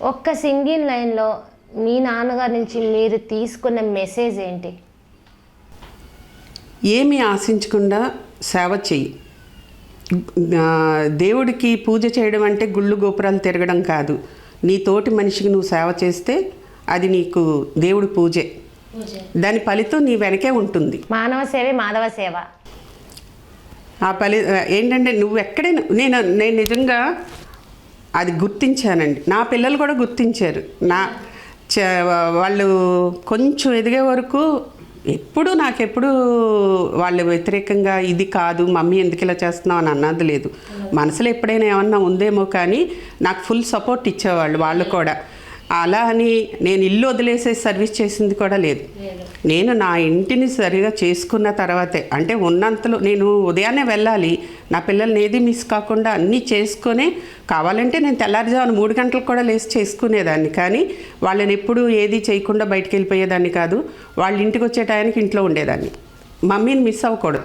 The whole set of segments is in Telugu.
ఒక్క సింగిల్ లైన్లో మీ నాన్నగారి నుంచి మీరు తీసుకున్న మెసేజ్ ఏంటి? ఏమీ ఆశించకుండా సేవ చెయ్యి. దేవుడికి పూజ చేయడం అంటే గుళ్ళు గోపురాలు తిరగడం కాదు. నీ తోటి మనిషికి నువ్వు సేవ చేస్తే అది నీకు దేవుడి పూజే. దాని ఫలితం నీ వెనకే ఉంటుంది. మానవ సేవే మాధవ సేవ. ఆ ఏంటంటే నువ్వు ఎక్కడైనా నేను నిజంగా అది గుర్తించానండి. నా పిల్లలు కూడా గుర్తించారు. వాళ్ళు కొంచెం ఎదిగే వరకు నాకెప్పుడు వాళ్ళు వ్యతిరేకంగా ఇది కాదు మమ్మీ ఎందుకు ఇలా చేస్తున్నావు అని అన్నది లేదు. మనసులో ఎప్పుడైనా ఏమన్నా ఉందేమో కానీ నాకు ఫుల్ సపోర్ట్ ఇచ్చేవాళ్ళు. వాళ్ళు కూడా అలా అని నేను ఇల్లు వదిలేసే సర్వీస్ చేసింది కూడా లేదు. నేను నా ఇంటిని సరిగా చేసుకున్న తర్వాతే, అంటే ఉన్నంతలో నేను ఉదయాన్నే వెళ్ళాలి, నా పిల్లల్ని ఏది మిస్ కాకుండా అన్నీ చేసుకొని, కావాలంటే నేను తెల్లారుజామున 3 గంటలకు కూడా లేచి చేసుకునేదాన్ని. కానీ వాళ్ళని ఎప్పుడు ఏది చేయకుండా బయటికి వెళ్ళిపోయేదాన్ని కాదు. వాళ్ళ ఇంటికి వచ్చే టయానికి ఇంట్లో ఉండేదాన్ని. మమ్మీని మిస్ అవ్వకూడదు.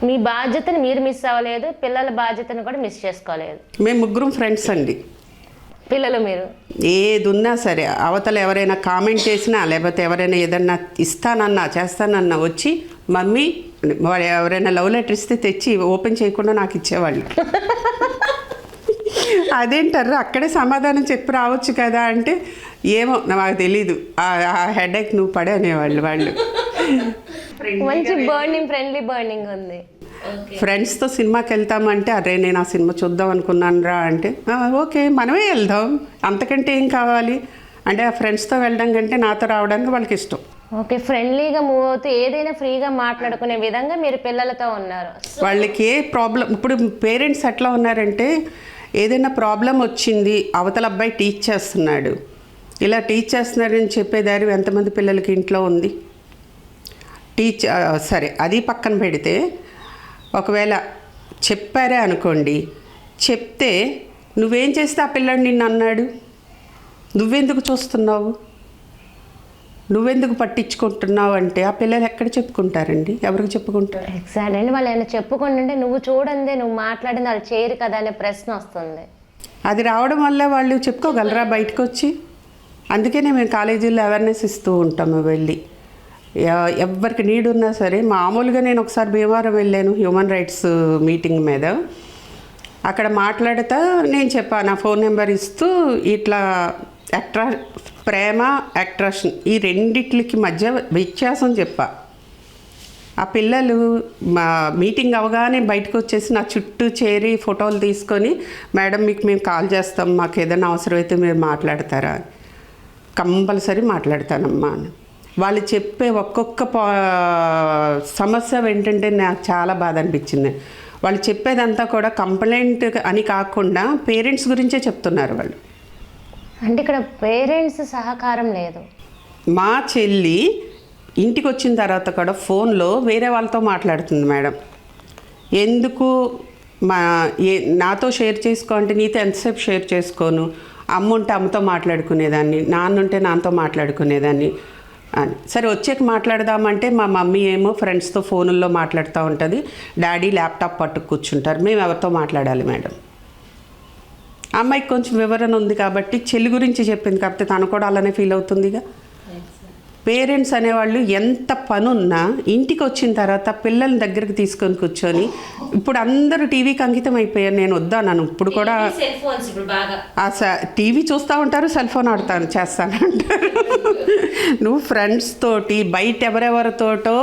మీ బాధ్యతను మీరు మిస్ అవ్వలేదు, పిల్లల బాధ్యతను కూడా మిస్ చేసుకోలేదు. మేము ముగ్గురం ఫ్రెండ్స్ అండి. పిల్లలు మీరు ఏది ఉన్నా సరే, అవతల ఎవరైనా కామెంట్ చేసినా లేకపోతే ఎవరైనా ఏదన్నా ఇస్తానన్నా చేస్తానన్నా వచ్చి మమ్మీ వాడు ఎవరైనా లవ్ లెటర్ ఇస్తే తెచ్చి ఓపెన్ చేయకుండా నాకు ఇచ్చేవాళ్ళు. అదేంటారు అక్కడే సమాధానం చెప్పి రావచ్చు కదా అంటే, ఏమో నాకు తెలీదు, ఆ హెడేక్ నువ్వు పడే అనేవాళ్ళు. వాళ్ళు మంచి ఫ్రెండ్లీ బర్నింగ్ ఉంది. ఫ్రెండ్స్తో సినిమాకి వెళ్తామంటే, అరే నేను ఆ సినిమా చూద్దాం అనుకున్నాను రా అంటే, ఓకే మనమే వెళ్దాం, అంతకంటే ఏం కావాలి అంటే, ఆ ఫ్రెండ్స్తో వెళ్ళడం కంటే నాతో రావడానికి వాళ్ళకి ఇష్టం. ఓకే, ఫ్రెండ్లీగా మూవ్ అవుతూ ఏదైనా ఫ్రీగా మాట్లాడుకునే విధంగా మీరు పిల్లలతో ఉన్నారు. వాళ్ళకి ఏ ప్రాబ్లం, ఇప్పుడు పేరెంట్స్ ఎట్లా ఉన్నారంటే, ఏదైనా ప్రాబ్లం వచ్చింది, అవతల అబ్బాయి టీచ్ చేస్తున్నాడు, ఇలా టీచ్ చేస్తున్నారని చెప్పేదారి ఎంతమంది పిల్లలకి ఇంట్లో ఉంది? సరే అది పక్కన పెడితే, ఒకవేళ చెప్పారే అనుకోండి, చెప్తే నువ్వేం చేస్తే ఆ పిల్లాడు నిన్ను అన్నాడు, నువ్వెందుకు చూస్తున్నావు, నువ్వెందుకు పట్టించుకుంటున్నావు అంటే ఆ పిల్లలు ఎక్కడ చెప్పుకుంటారండి? ఎవరికి చెప్పుకుంటారు? ఎగ్జాక్ట్ అండి. వాళ్ళు ఏమైనా చెప్పుకుంటుంటే నువ్వు చూడండి, నువ్వు మాట్లాడింది వాళ్ళు చేయరు కదా అనే ప్రశ్న వస్తుంది. అది రావడం వల్ల వాళ్ళు చెప్పుకోగలరా బయటకు వచ్చి? అందుకనే మేము కాలేజీల్లో అవేర్నెస్ ఇస్తూ ఉంటాము. వెళ్ళి ఎవరికి నీడ్ ఉన్నా సరే, మామూలుగా నేను ఒకసారి భీమవరం వెళ్ళాను హ్యూమన్ రైట్స్ మీటింగ్ మీద. అక్కడ మాట్లాడుతా నేను చెప్పాను, నా ఫోన్ నెంబర్ ఇస్తూ, ఇట్లా ప్రేమ అట్రాక్షన్ ఈ రెండిట్లకి మధ్య వ్యత్యాసం చెప్పా. ఆ పిల్లలు మా మీటింగ్ అవగానే బయటకు వచ్చేసి నా చుట్టూ చేరి ఫోటోలు తీసుకొని, మేడం మీకు మేము కాల్ చేస్తాం, మాకు ఏదైనా అవసరమైతే మీరు మాట్లాడతారా? కంపల్సరీ మాట్లాడతానమ్మా అని. వాళ్ళు చెప్పే ఒక్కొక్క సమస్య ఏంటంటే నాకు చాలా బాధ అనిపించింది. వాళ్ళు చెప్పేదంతా కూడా కంప్లైంట్ అని కాకుండా పేరెంట్స్ గురించే చెప్తున్నారు వాళ్ళు. అంటే ఇక్కడ పేరెంట్స్ సహకారం లేదు. మా చెల్లి ఇంటికి వచ్చిన తర్వాత కూడా ఫోన్లో వేరే వాళ్ళతో మాట్లాడుతుంది. మేడం ఎందుకు నాతో షేర్ చేసుకో అంటే, నీతో ఎంతసేపు షేర్ చేసుకోను, అమ్మ ఉంటే అమ్మతో మాట్లాడుకునేదాన్ని, నాన్న ఉంటే నాన్నతో మాట్లాడుకునేదాన్ని అని. సరే వచ్చాక మాట్లాడదామంటే మా మమ్మీ ఏమో ఫ్రెండ్స్తో ఫోనుల్లో మాట్లాడుతూ ఉంటుంది, డాడీ ల్యాప్టాప్ పట్టుకు కూర్చుంటారు, మేము ఎవరితో మాట్లాడాలి మేడం? అమ్మాయికి కొంచెం వివరణ ఉంది కాబట్టి చెల్లి గురించి చెప్పింది కాబట్టి తను కూడా అలానే ఫీల్ అవుతుందిగా. పేరెంట్స్ అనేవాళ్ళు ఎంత పనున్నా ఇంటికి వచ్చిన తర్వాత పిల్లల్ని దగ్గరికి తీసుకొని కూర్చొని, ఇప్పుడు అందరూ టీవీకి అంకితం అయిపోయారు. నేను వద్దాను, ఇప్పుడు కూడా టీవీ చూస్తూ ఉంటారు, సెల్ ఫోన్ చేస్తాను అంటారు. నువ్వు ఫ్రెండ్స్ తోటి బయట ఎవరెవరితోటో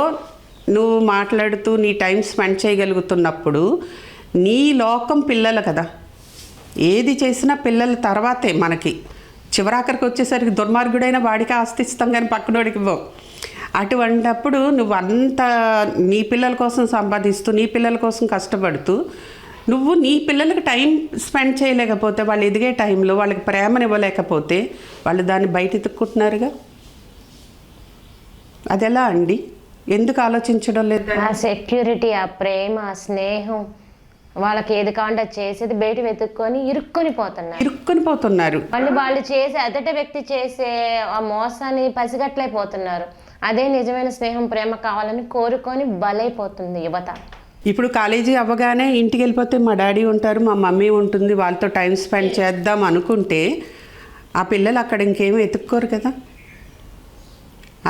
నువ్వు మాట్లాడుతూ నీ టైం స్పెండ్ చేయగలుగుతున్నప్పుడు నీ లోకం పిల్లలు కదా. ఏది చేసినా పిల్లల తర్వాతే మనకి. చివరాఖరికి వచ్చేసరికి దుర్మార్గుడైన వాడికి ఆస్తి ఇస్తాం కానీ పక్కనోడికి ఇవ్వవు. అటువంటప్పుడు నువ్వు అంత నీ పిల్లల కోసం సంపాదిస్తూ, నీ పిల్లల కోసం కష్టపడుతూ, నువ్వు నీ పిల్లలకి టైం స్పెండ్ చేయలేకపోతే, వాళ్ళు ఎదిగే టైంలో వాళ్ళకి ప్రేమను ఇవ్వలేకపోతే వాళ్ళు దాన్ని బయట ఎత్తుక్కుంటున్నారుగా. అది ఎలా అండి? ఎందుకు ఆలోచించడం లేదు? ఆ సెక్యూరిటీ, ఆ ప్రేమ, ఆ స్నేహం, వాళ్ళకి ఏది కావాలంటే చేసేది బయట వెతుక్కొని ఇరుక్కొని పోతున్నారు. వాళ్ళు చేసే ఎదుటి వ్యక్తి చేసే ఆ మోసాన్ని పసిగట్లైపోతున్నారు. అదే నిజమైన స్నేహం, ప్రేమ కావాలని కోరుకొని బలైపోతుంది యువత. ఇప్పుడు కాలేజీ అవ్వగానే ఇంటికి వెళ్ళిపోతే మా డాడీ ఉంటారు, మా మమ్మీ ఉంటుంది, వాళ్ళతో టైం స్పెండ్ చేద్దాం అనుకుంటే ఆ పిల్లలు అక్కడ ఇంకేమీ వెతుక్కోరు కదా.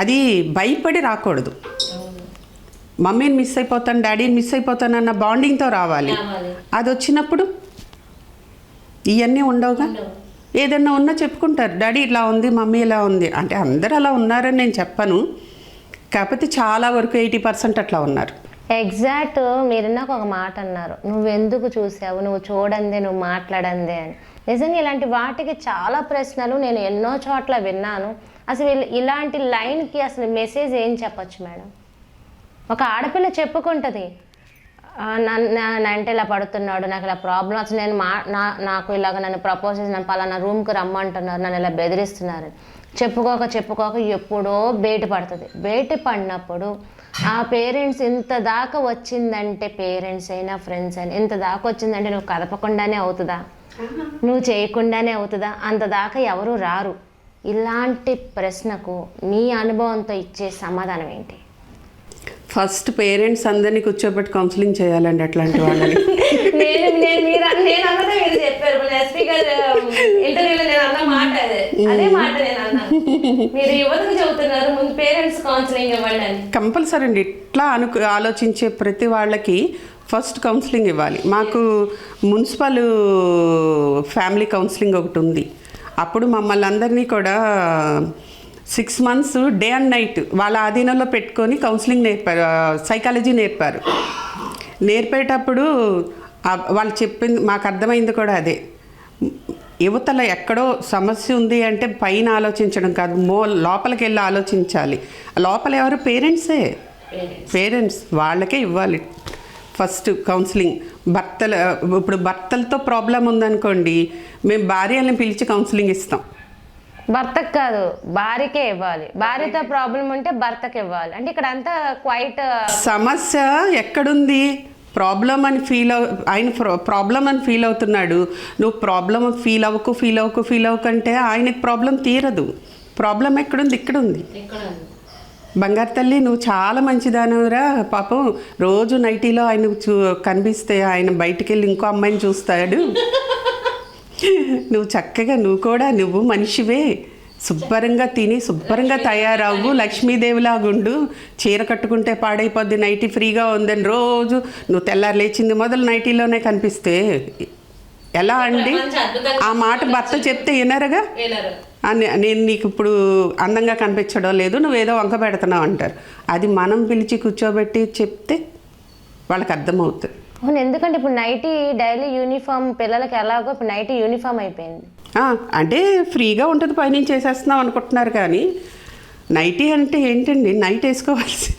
అది భయపడి రాకూడదు. మమ్మీని మిస్ అయిపోతాను, డాడీని మిస్ అయిపోతాను అన్న బాండింగ్తో రావాలి. అది వచ్చినప్పుడు ఇవన్నీ ఉండవుగా. ఏదన్నా ఉన్నా చెప్పుకుంటారు, డాడీ ఇలా ఉంది, మమ్మీ ఇలా ఉంది. అంటే అందరూ అలా ఉన్నారని నేను చెప్పను, కాకపోతే చాలా వరకు 80% అట్లా ఉన్నారు. ఎగ్జాక్ట్ మీరు నాకు ఒక మాట అన్నారు, నువ్వెందుకు చూసావు, నువ్వు చూడందే, నువ్వు మాట్లాడందే అని. నిజంగా ఇలాంటి వాటికి చాలా ప్రశ్నలు నేను ఎన్నో చోట్ల విన్నాను. అసలు ఇలాంటి లైన్కి అసలు మెసేజ్ ఏం చెప్పచ్చు మేడం? ఒక ఆడపిల్ల చెప్పుకుంటుంది, అంటే ఇలా పడుతున్నాడు, నాకు ఇలా ప్రాబ్లం, అసలు నేను నాకు ఇలాగ నన్ను ప్రపోజ్ చేసి నన్ను పలానా రూమ్కి రమ్మంటున్నారు, నన్ను ఇలా బెదిరిస్తున్నారు. చెప్పుకోక ఎప్పుడో బయట పడుతుంది. బయట పడినప్పుడు ఆ పేరెంట్స్ ఇంత దాకా వచ్చిందంటే, పేరెంట్స్ అయినా ఫ్రెండ్స్ అయినా ఇంత దాకా వచ్చిందంటే నువ్వు కదపకుండానే అవుతుందా, నువ్వు చేయకుండానే అవుతుందా? అంత దాకా ఎవరు రారు. ఇలాంటి ప్రశ్నకు మీ అనుభవంతో ఇచ్చే సమాధానం ఏంటి? ఫస్ట్ పేరెంట్స్ అందరినీ కూర్చోబెట్టి కౌన్సిలింగ్ చేయాలండి అట్లాంటి వాళ్ళని. కంపల్సరీ అండి. ఇట్లా ఆలోచించే ప్రతి వాళ్ళకి ఫస్ట్ కౌన్సిలింగ్ ఇవ్వాలి. మాకు మున్సిపల్ ఫ్యామిలీ కౌన్సిలింగ్ ఒకటి ఉంది. అప్పుడు మమ్మల్ని అందరినీ కూడా 6 months డే అండ్ నైట్ వాళ్ళ ఆధీనంలో పెట్టుకొని కౌన్సిలింగ్ నేర్పారు, సైకాలజీ నేర్పారు. నేర్పేటప్పుడు వాళ్ళు చెప్పింది మాకు అర్థమైంది కూడా అదే. యువతలో ఎక్కడో సమస్య ఉంది అంటే పైన ఆలోచించడం కాదు, లోపలికి వెళ్ళి ఆలోచించాలి. లోపల ఎవరు? పేరెంట్సే. పేరెంట్స్ వాళ్ళకే ఇవ్వాలి ఫస్ట్ కౌన్సిలింగ్. ఇప్పుడు భర్తలతో ప్రాబ్లం ఉందనుకోండి, మేము భార్యలను పిలిచి కౌన్సిలింగ్ ఇస్తాం. భర్తకు కాదు, భార్యకే ఇవ్వాలి. భార్యతో ప్రాబ్లం ఉంటే భర్తకి ఇవ్వాలి. అంటే ఇక్కడ అంతా క్వైట్ సమస్య ఎక్కడుంది? ప్రాబ్లం అని ఆయన ప్రాబ్లం అని ఫీల్ అవుతున్నాడు. నువ్వు ప్రాబ్లం ఫీల్ అవ్వకంటే ఆయనకి ప్రాబ్లం తీరదు. ప్రాబ్లం ఎక్కడుంది? ఇక్కడ ఉంది. బంగారు తల్లి, నువ్వు చాలా మంచిదానిరా, పాపం రోజు నైటీలో ఆయన కనిపిస్తే ఆయన బయటికి వెళ్ళి ఇంకో అమ్మాయిని చూస్తాడు. నువ్వు చక్కగా నువ్వు మనిషివే, శుభ్రంగా తిని శుభ్రంగా తయారవ్వు, లక్ష్మీదేవిలాగుండు, చీర కట్టుకుంటే పాడైపోద్ది, నైటీ ఫ్రీగా ఉందని రోజు నువ్వు తెల్లారు లేచింది మొదలు నైటీలోనే కనిపిస్తే ఎలా అండి? ఆ మాట భర్త చెప్తే వినరుగా. నేను నీకు ఇప్పుడు అందంగా కనిపించడం లేదు, నువ్వేదో వంక పెడుతున్నావు అంటారు. అది మనం పిలిచి కూర్చోబెట్టి చెప్తే వాళ్ళకి అర్థమవుతుంది. అవును, ఎందుకంటే ఇప్పుడు నైటీ డైలీ యూనిఫామ్ పిల్లలకి ఎలాగో ఇప్పుడు నైటీ యూనిఫామ్ అయిపోయింది. అంటే ఫ్రీగా ఉంటుంది, పైనుంచి వేసేస్తున్నాం అనుకుంటున్నారు. కానీ నైటీ అంటే ఏంటండి? నైట్ వేసుకోవాల్సి,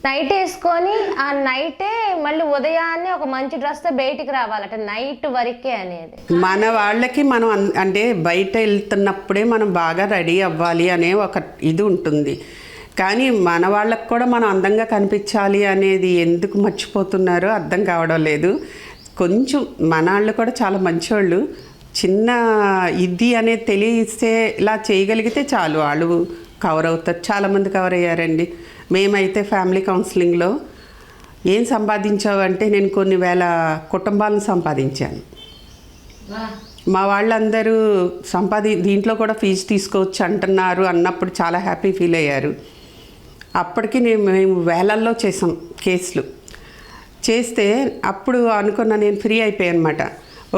నైట్ వేసుకొని ఆ నైటే మళ్ళీ ఉదయాన్నే ఒక మంచి డ్రెస్తో బయటికి రావాలంటే నైట్ వరకే అనేది. మన వాళ్ళకి మనం అంటే బయట వెళ్తున్నప్పుడే మనం బాగా రెడీ అవ్వాలి అనే ఒక ఇది ఉంటుంది. కానీ మన వాళ్ళకు కూడా మనం అందంగా కనిపించాలి అనేది ఎందుకు మర్చిపోతున్నారో అర్థం కావడం లేదు. కొంచెం మన వాళ్ళు కూడా చాలా మంచివాళ్ళు. చిన్న ఇది అనేది తెలిస్తే ఇలా చేయగలిగితే చాలు, వాళ్ళు కవర్ అవుతారు. చాలామంది కవర్ అయ్యారండి. మేమైతే ఫ్యామిలీ కౌన్సిలింగ్లో ఏం సంపాదించావంటే, నేను కొన్ని వేల కుటుంబాలను సంపాదించాను. మా వాళ్ళందరూ దీంట్లో కూడా ఫీజు తీసుకోవచ్చు అంటున్నారు అన్నప్పుడు చాలా హ్యాపీ ఫీల్ అయ్యారు. అప్పటికి మేము వేలల్లో చేసాం కేసులు. చేస్తే అప్పుడు అనుకున్నా, నేను ఫ్రీ అయిపోయాను అనమాట.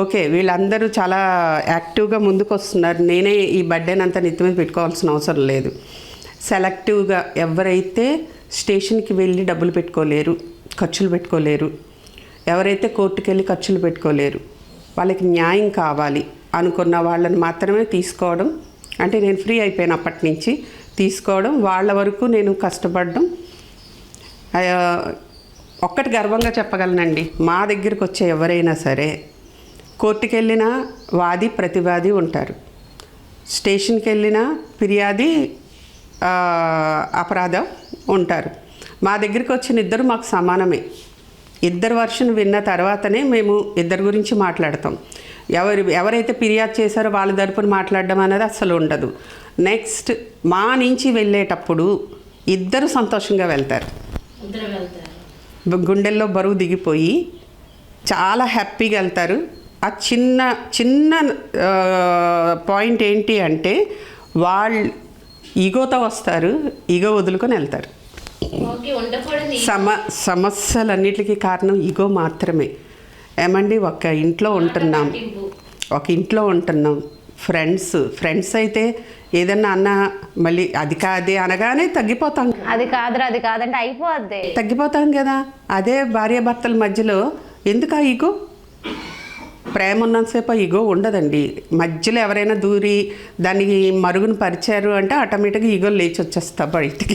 ఓకే, వీళ్ళందరూ చాలా యాక్టివ్గా ముందుకు వస్తున్నారు, నేనే ఈ బర్త్డేనంతా నెత్తి మీద పెట్టుకోవాల్సిన అవసరం లేదు. సెలెక్టివ్గా ఎవరైతే స్టేషన్కి వెళ్ళి డబ్బులు పెట్టుకోలేరు, ఖర్చులు పెట్టుకోలేరు, ఎవరైతే కోర్టుకు వెళ్ళి ఖర్చులు పెట్టుకోలేరు, వాళ్ళకి న్యాయం కావాలి అనుకున్న వాళ్ళని మాత్రమే తీసుకోవడం. అంటే నేను ఫ్రీ అయిపోయాను అప్పటి నుంచి. తీసుకోవడం, వాళ్ళ వరకు నేను కష్టపడడం. ఒక్కటి గర్వంగా చెప్పగలనండి, మా దగ్గరికి వచ్చే ఎవరైనా సరే కోర్టుకి వెళ్ళినా వాది ప్రతివాది ఉంటారు, స్టేషన్కి వెళ్ళినా ఫిర్యాది అపరాధం ఉంటారు. మా దగ్గరికి వచ్చిన ఇద్దరు మాకు సమానమే. ఇద్దరు వర్షన్ విన్న తర్వాతనే మేము ఇద్దరి గురించి మాట్లాడతాం. ఎవరైతే ఫిర్యాదు చేశారో వాళ్ళ తరపున మాట్లాడడం అనేది అస్సలు ఉండదు. నెక్స్ట్ మా నుంచి వెళ్ళేటప్పుడు ఇద్దరు సంతోషంగా వెళ్తారు. గుండెల్లో బరువు దిగిపోయి చాలా హ్యాపీగా వెళ్తారు. ఆ చిన్న చిన్న పాయింట్ ఏంటి అంటే వాళ్ళు ఈగోతో వస్తారు, ఈగో వదులుకొని వెళ్తారు. సమస్యలన్నిటికీ కారణం ఈగో మాత్రమే. ఏమండి, ఒక ఇంట్లో ఉంటున్నాం ఫ్రెండ్స్ అయితే ఏదన్నా అన్న మళ్ళీ అది కాదే అనగానే తగ్గిపోతాం. అది కాదంటే అయిపోద్ది, తగ్గిపోతాం కదా. అదే భార్యాభర్తల మధ్యలో ఎందుకు ఆ ఈగో? ప్రేమ ఉన్నంతసేపు ఆ ఈగో ఉండదండి. మధ్యలో ఎవరైనా దూరి దానికి మరుగున పరిచారు అంటే ఆటోమేటిక్గా ఈగో లేచి వచ్చేస్తా బయటికి.